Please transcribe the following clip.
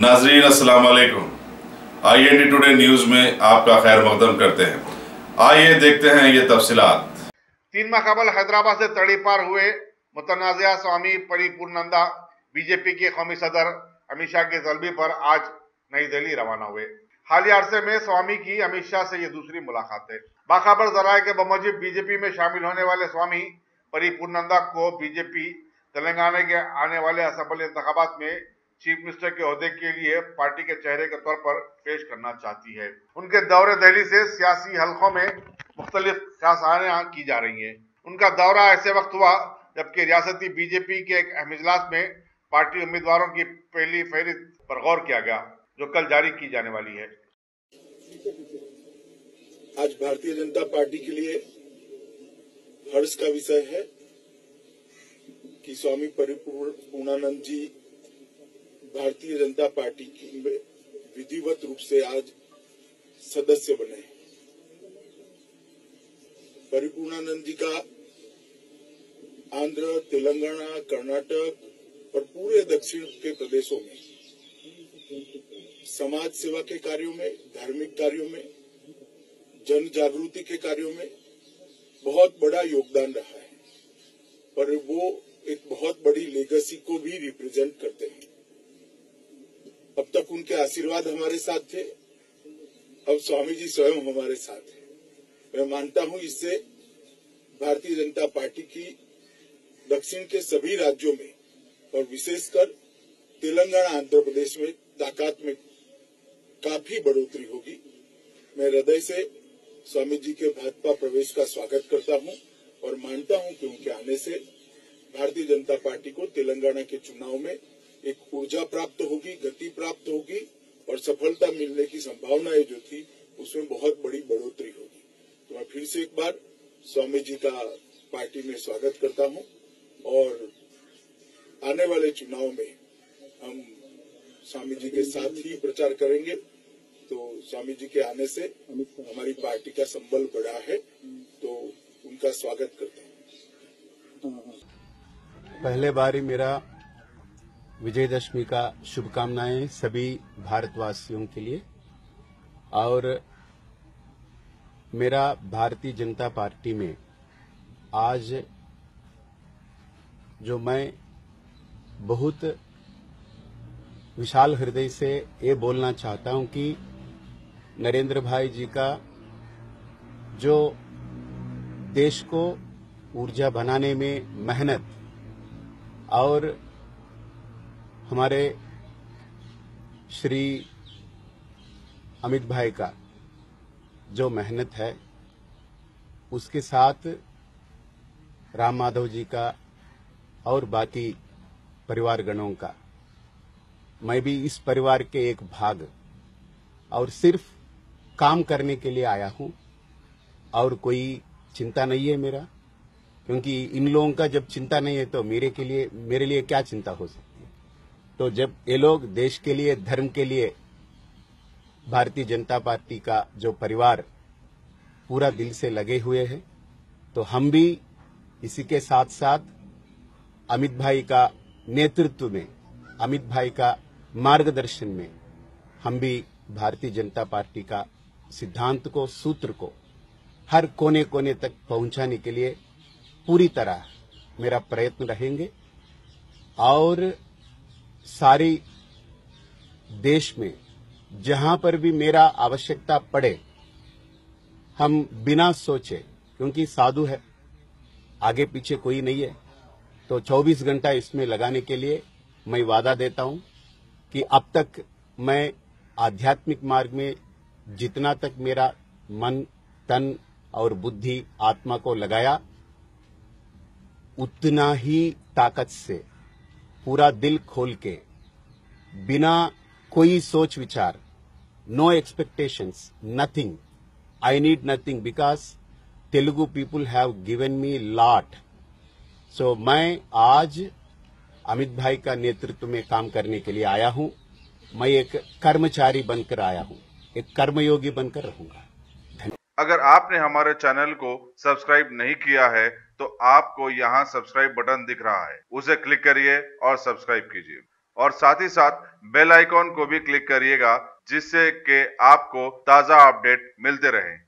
नाजरीन अस्सलाम वालेकुम। IND टुडे न्यूज में आपका खैर मकदम करते हैं। आइए देखते हैं ये तफसीलात। 3 माह कबल हैदराबाद से तड़ी पार हुए मुतनाज़िया स्वामी परिपूर्णानंदा बीजेपी के कौमी सदर अमित शाह के तलबी पर आज नई दिल्ली रवाना हुए। हालिया अरसे में स्वामी की अमित शाह से ये दूसरी मुलाकात है। बाखबर जराये के बमूजिब बीजेपी में शामिल होने वाले स्वामी परिपूर्णानंदा को बीजेपी तेलंगाना के आने वाले असेंबली इंतखाबात में चीफ मिनिस्टर के ओहदे के लिए पार्टी के चेहरे के तौर पर पेश करना चाहती है। उनके दौरे दिल्ली से सियासी हलकों में मुख्तलिफ सियासतें की जा रही हैं। उनका दौरा ऐसे वक्त हुआ जबकि रियासती बीजेपी के एक अहम इजलास में पार्टी उम्मीदवारों की पहली फहरिस्त पर गौर किया गया, जो कल जारी की जाने वाली है। आज भारतीय जनता पार्टी के लिए हर्ष का विषय है कि स्वामी परिपूर्णानंद जी भारतीय जनता पार्टी की विधिवत रूप से आज सदस्य बने। परिपूर्णानंद जी का आंध्र, तेलंगाना, कर्नाटक और पूरे दक्षिण के प्रदेशों में समाज सेवा के कार्यों में, धार्मिक कार्यों में, जन जागृति के कार्यों में बहुत बड़ा योगदान रहा है, पर वो एक बहुत बड़ी लेगेसी को भी रिप्रेजेंट करते हैं। अब तक उनके आशीर्वाद हमारे साथ थे, अब स्वामी जी स्वयं हमारे साथ हैं। मैं मानता हूं इससे भारतीय जनता पार्टी की दक्षिण के सभी राज्यों में और विशेषकर तेलंगाना, आंध्र प्रदेश में ताकत में काफी बढ़ोतरी होगी। मैं हृदय से स्वामी जी के भाजपा प्रवेश का स्वागत करता हूं और मानता हूं कि उनके आने से भारतीय जनता पार्टी को तेलंगाना के चुनाव में एक ऊर्जा प्राप्त होगी, गति प्राप्त होगी और सफलता मिलने की संभावनाएं जो थी उसमें बहुत बड़ी बढ़ोतरी होगी। तो मैं फिर से एक बार स्वामी जी का पार्टी में स्वागत करता हूं और आने वाले चुनाव में हम स्वामी जी के साथ ही प्रचार करेंगे। तो स्वामी जी के आने से हमारी पार्टी का संबल बढ़ा है, तो उनका स्वागत करते हैं। पहले बार मेरा विजयदशमी का शुभकामनाएं सभी भारतवासियों के लिए। और मेरा भारतीय जनता पार्टी में आज जो मैं बहुत विशाल हृदय से ये बोलना चाहता हूं कि नरेंद्र भाई जी का जो देश को ऊर्जा बनाने में मेहनत और हमारे श्री अमित भाई का जो मेहनत है, उसके साथ राम माधव जी का और बाकी परिवार गणों का, मैं भी इस परिवार के एक भाग और सिर्फ काम करने के लिए आया हूं और कोई चिंता नहीं है मेरा, क्योंकि इन लोगों का जब चिंता नहीं है तो मेरे लिए क्या चिंता हो सकती है। तो जब ये लोग देश के लिए, धर्म के लिए, भारतीय जनता पार्टी का जो परिवार पूरा दिल से लगे हुए हैं, तो हम भी इसी के साथ साथ अमित भाई का नेतृत्व में, अमित भाई का मार्गदर्शन में हम भी भारतीय जनता पार्टी का सिद्धांत को, सूत्र को हर कोने कोने तक पहुंचाने के लिए पूरी तरह मेरा प्रयत्न रहेंगे। और सारी देश में जहां पर भी मेरा आवश्यकता पड़े, हम बिना सोचे, क्योंकि साधु है, आगे पीछे कोई नहीं है, तो 24 घंटा इसमें लगाने के लिए मैं वादा देता हूं कि अब तक मैं आध्यात्मिक मार्ग में जितना तक मेरा मन, तन और बुद्धि, आत्मा को लगाया, उतना ही ताकत से, पूरा दिल खोल के, बिना कोई सोच विचार, no expectations, nothing, I need nothing, because Telugu people have given me lot. So मैं आज अमित भाई का नेतृत्व में काम करने के लिए आया हूं। मैं एक कर्मचारी बनकर आया हूं, एक कर्मयोगी बनकर रहूंगा। अगर आपने हमारे चैनल को सब्सक्राइब नहीं किया है तो आपको यहाँ सब्सक्राइब बटन दिख रहा है, उसे क्लिक करिए और सब्सक्राइब कीजिए और साथ ही साथ बेल आइकॉन को भी क्लिक करिएगा, जिससे कि आपको ताजा अपडेट मिलते रहे।